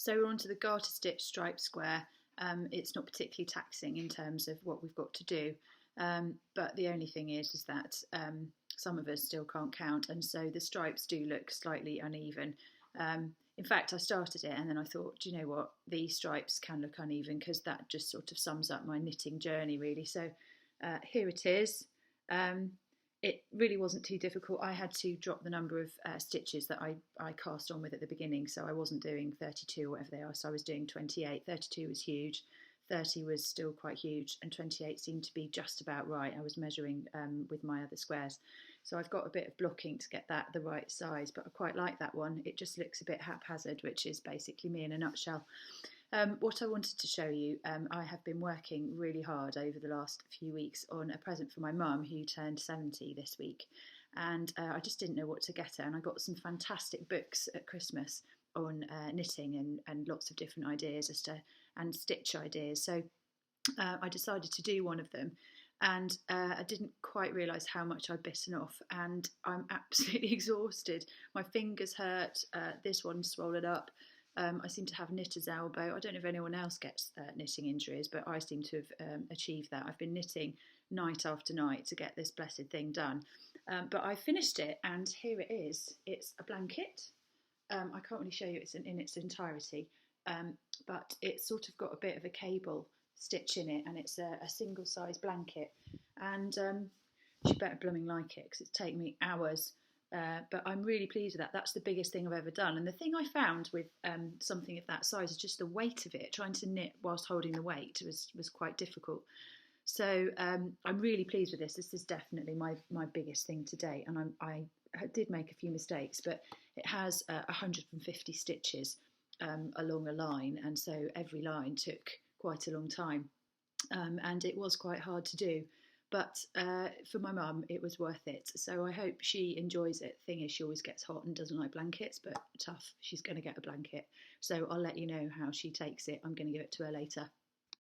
So we're on to the garter stitch stripe square. It's not particularly taxing in terms of what we've got to do, but the only thing is that some of us still can't count, and so the stripes do look slightly uneven. In fact, I started it and then I thought, do you know what, these stripes can look uneven, because that just sort of sums up my knitting journey really. So here it is. It really wasn't too difficult. I had to drop the number of stitches that I cast on with at the beginning, so I wasn't doing 32 or whatever they are, so I was doing 28. 32 was huge, 30 was still quite huge, and 28 seemed to be just about right. I was measuring with my other squares. So I've got a bit of blocking to get that the right size, but I quite like that one. It just looks a bit haphazard, which is basically me in a nutshell. What I wanted to show you, I have been working really hard over the last few weeks on a present for my mum, who turned 70 this week, and I just didn't know what to get her, and I got some fantastic books at Christmas on knitting and lots of different ideas and stitch ideas. So I decided to do one of them, and I didn't quite realise how much I'd bitten off, and I'm absolutely exhausted. My fingers hurt, this one's swollen up. I seem to have knitter's elbow. I don't know if anyone else gets knitting injuries, but I seem to have achieved that. I've been knitting night after night to get this blessed thing done. But I finished it, and here it is. It's a blanket. I can't really show you it's in its entirety, but it's sort of got a bit of a cable stitch in it, and it's a single size blanket. And she better blooming like it, because it's taken me hours. But I'm really pleased with that. That's the biggest thing I've ever done. And the thing I found with something of that size is just the weight of it. Trying to knit whilst holding the weight was quite difficult. So I'm really pleased with this. This is definitely my biggest thing to date. And I did make a few mistakes, but it has 150 stitches along a line. And so every line took quite a long time. And it was quite hard to do. But for my mum, it was worth it. So I hope she enjoys it. Thing is, she always gets hot and doesn't like blankets, but tough, she's going to get a blanket. So I'll let you know how she takes it. I'm going to give it to her later.